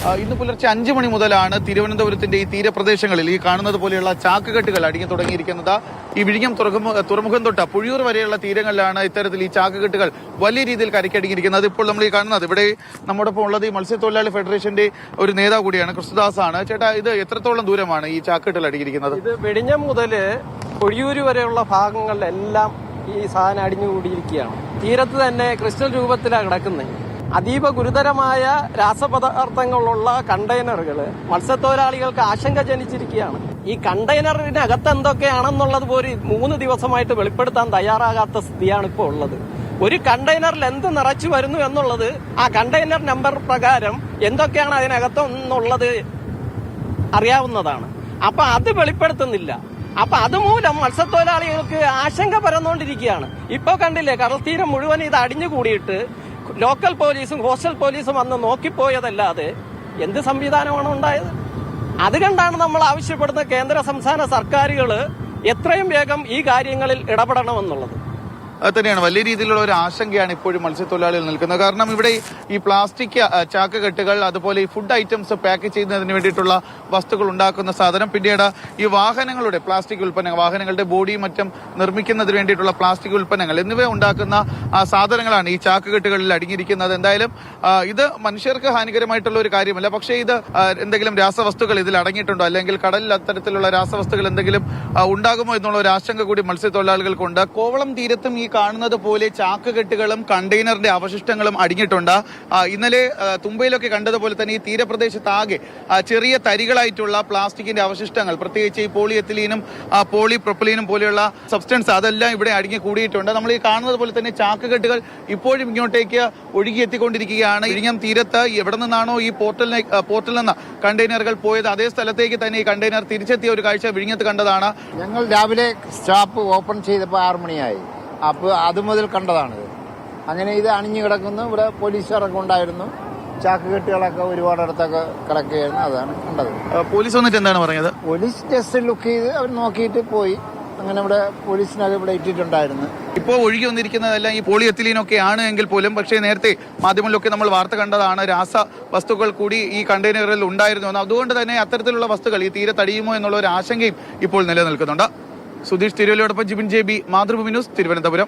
ഇന്ന് പുലർച്ചെ 5 മണി മുതലാണ് തിരുവനന്തപുരത്തിന്റെ ഈ തീരപ്രദേശങ്ങളിൽ ഈ കാണുന്നത് പോലെയുള്ള ചാക്കുകെട്ടുകൾ അടിഞ്ഞു തുടങ്ങിയിരിക്കുന്നത്. ഈ വിഴിഞ്ഞം തുറമുഖം തൊട്ട് പുഴിയൂർ വരെയുള്ള തീരങ്ങളിലാണ് ഇത്തരത്തിൽ ഈ ചാക്കുകെട്ടുകൾ വലിയ രീതിയിൽ കരയ്ക്കടിഞ്ഞിരിക്കുന്നത്. ഇപ്പോൾ നമ്മൾ ഈ കാണുന്നത് ഇവിടെ നമ്മോടൊപ്പം ഉള്ളത് ഈ മത്സ്യത്തൊഴിലാളി ഫെഡറേഷന്റെ ഒരു നേതാവ് കൂടിയാണ്, കൃഷ്ണദാസ് ആണ്. ചേട്ടാ, ഇത് എത്രത്തോളം ദൂരമാണ് ഈ ചാക്കുകെട്ടുകൾ അടിഞ്ഞിരിക്കുന്നത്? ഇത് വിഴിഞ്ഞം മുതൽ പൊഴിയൂര് വരെയുള്ള ഭാഗങ്ങളിലെല്ലാം ഈ സാധനം അടിഞ്ഞുകൂടിയിരിക്കുകയാണ്. തീരത്ത് തന്നെ ക്രിസ്റ്റൽ രൂപത്തിലാണ് കിടക്കുന്നത്. അതീവ ഗുരുതരമായ രാസപദാർത്ഥങ്ങളുള്ള കണ്ടെയ്നറുകൾ മത്സ്യത്തൊഴിലാളികൾക്ക് ആശങ്ക ജനിച്ചിരിക്കുകയാണ്. ഈ കണ്ടെയ്നറിനകത്ത് എന്തൊക്കെയാണെന്നുള്ളത് പോലും 3 ദിവസമായിട്ട് വെളിപ്പെടുത്താൻ തയ്യാറാകാത്ത സ്ഥിതിയാണ് ഇപ്പോൾ ഉള്ളത്. ഒരു കണ്ടെയ്നറിൽ എന്ത് നിറച്ചു വരുന്നു എന്നുള്ളത് ആ കണ്ടെയ്നർ നമ്പർ പ്രകാരം എന്തൊക്കെയാണ് അതിനകത്തെന്നുള്ളത് അറിയാവുന്നതാണ്. അപ്പൊ അത് വെളിപ്പെടുത്തുന്നില്ല. അപ്പൊ അതുമൂലം മത്സ്യത്തൊഴിലാളികൾക്ക് ആശങ്ക പരന്നുകൊണ്ടിരിക്കുകയാണ്. ഇപ്പൊ കണ്ടില്ലേ, കടൽത്തീരം മുഴുവൻ ഇത് അടിഞ്ഞുകൂടിയിട്ട് ലോക്കൽ പോലീസും കോസ്റ്റൽ പോലീസും വന്ന് നോക്കിപ്പോയതല്ലാതെ എന്ത് സംവിധാനമാണ് ഉണ്ടായത്? അതുകൊണ്ടാണ് നമ്മൾ ആവശ്യപ്പെടുന്ന കേന്ദ്ര സംസ്ഥാന സർക്കാരുകൾ എത്രയും വേഗം ഈ കാര്യങ്ങളിൽ ഇടപെടണമെന്നുള്ളത്. അത് തന്നെയാണ്, വലിയ രീതിയിലുള്ള ഒരു ആശങ്കയാണ് ഇപ്പോഴും മത്സ്യത്തൊഴിലാളികൾ നിൽക്കുന്നത്. കാരണം ഇവിടെ ഈ പ്ലാസ്റ്റിക് ചാക്കുകെട്ടുകൾ, അതുപോലെ ഈ ഫുഡ് ഐറ്റംസ് പാക്ക് ചെയ്യുന്നതിന് വേണ്ടിയിട്ടുള്ള വസ്തുക്കൾ ഉണ്ടാക്കുന്ന സാധനം, പിന്നീട് ഈ വാഹനങ്ങളുടെ പ്ലാസ്റ്റിക് ഉൽപ്പന്നങ്ങൾ, വാഹനങ്ങളുടെ ബോഡിയും മറ്റും നിർമ്മിക്കുന്നതിന് വേണ്ടിയിട്ടുള്ള പ്ലാസ്റ്റിക് ഉൽപ്പന്നങ്ങൾ എന്നിവ ഉണ്ടാക്കുന്ന സാധനങ്ങളാണ് ഈ ചാക്കുകെട്ടുകളിൽ അടങ്ങിയിരിക്കുന്നത്. എന്തായാലും ഇത് മനുഷ്യർക്ക് ഹാനികരമായിട്ടുള്ള ഒരു കാര്യമല്ല. പക്ഷേ ഇത് എന്തെങ്കിലും രാസവസ്തുക്കൾ ഇതിൽ അടങ്ങിയിട്ടുണ്ടോ, അല്ലെങ്കിൽ കടലിൽ അത്തരത്തിലുള്ള രാസവസ്തുക്കൾ എന്തെങ്കിലും ഉണ്ടാകുമോ എന്നുള്ള ഒരു ആശങ്ക കൂടി മത്സ്യത്തൊഴിലാളികൾക്കുണ്ട്. കോവളം തീരത്തും ഈ കാണുന്നത് പോലെ ചാക്കുകെട്ടുകളും കണ്ടെയ്നറിന്റെ അവശിഷ്ടങ്ങളും അടിഞ്ഞിട്ടുണ്ട്. ഇന്നലെ തുമ്പയിലൊക്കെ കണ്ടതുപോലെ തന്നെ ഈ തീരപ്രദേശത്താകെ ചെറിയ തരികളായിട്ടുള്ള പ്ലാസ്റ്റിക്കിന്റെ അവശിഷ്ടങ്ങൾ, പ്രത്യേകിച്ച് ഈ പോളിയെത്തിലീനും പോളിപ്രൊപ്പലീനും പോലെയുള്ള സബ്സ്റ്റൻസ്, അതെല്ലാം ഇവിടെ അടിഞ്ഞു കൂടിയിട്ടുണ്ട്. നമ്മൾ ഈ കാണുന്നത് പോലെ തന്നെ ചാക്കുകെട്ടുകൾ ഇപ്പോഴും ഇങ്ങോട്ടേക്ക് ഒഴുകിയെത്തിക്കൊണ്ടിരിക്കുകയാണ്. വിഴിഞ്ഞം തീരത്ത് എവിടെ നിന്നാണോ ഈ പോർട്ടിൽ നിന്ന് കണ്ടെയ്നറുകൾ പോയത്, അതേ സ്ഥലത്തേക്ക് തന്നെ ഈ കണ്ടെയ്നർ തിരിച്ചെത്തിയ ഒരു കാഴ്ച വിഴിഞ്ഞത്ത് കണ്ടതാണ്. ഞങ്ങൾ രാവിലെ സ്റ്റാപ്പ് ഓപ്പൺ ചെയ്തപ്പോൾ 6 മണിയായി. അപ്പോൾ അത് മുതൽ കണ്ടതാണിത്. അങ്ങനെ ഇത് അണിഞ്ഞു കിടക്കുന്നു. ഇവിടെ പോലീസുകാരൊക്കെ ഉണ്ടായിരുന്നു. ചാക്കുകെട്ടുകളൊക്കെ ഒരുപാടിടത്തൊക്കെ കിടക്കുകയായിരുന്നു. അതാണ് കണ്ടത്. പോലീസ് വന്നിട്ട് എന്താണ് പറഞ്ഞത്? പോലീസ് ജസ്റ്റ് ലുക്ക് ചെയ്ത് അവർ നോക്കിയിട്ട് പോയി. അങ്ങനെ ഇവിടെ പോലീസിനൊക്കെ ഇവിടെ ഇട്ടിട്ടുണ്ടായിരുന്നു. ഇപ്പോൾ ഒഴുകി വന്നിരിക്കുന്നതെല്ലാം ഈ പോളിയെത്തിലീനൊക്കെ ആണ് എങ്കിൽ പോലും, പക്ഷേ നേരത്തെ മാധ്യമങ്ങളിലൊക്കെ നമ്മൾ വാർത്ത കണ്ടതാണ് രാസ വസ്തുക്കൾ കൂടി ഈ കണ്ടെയ്നറിൽ ഉണ്ടായിരുന്നു. അതുകൊണ്ട് തന്നെ അത്തരത്തിലുള്ള വസ്തുക്കൾ ഈ തീരത്തടിയുമോ എന്നുള്ള ഒരു ആശങ്കയും ഇപ്പോൾ നിലനിൽക്കുന്നുണ്ട്. സുധീഷ് തിരുവല്ലയോടൊപ്പം ജിബിൻ JB, മാതൃഭൂമി ന്യൂസ്, തിരുവനന്തപുരം.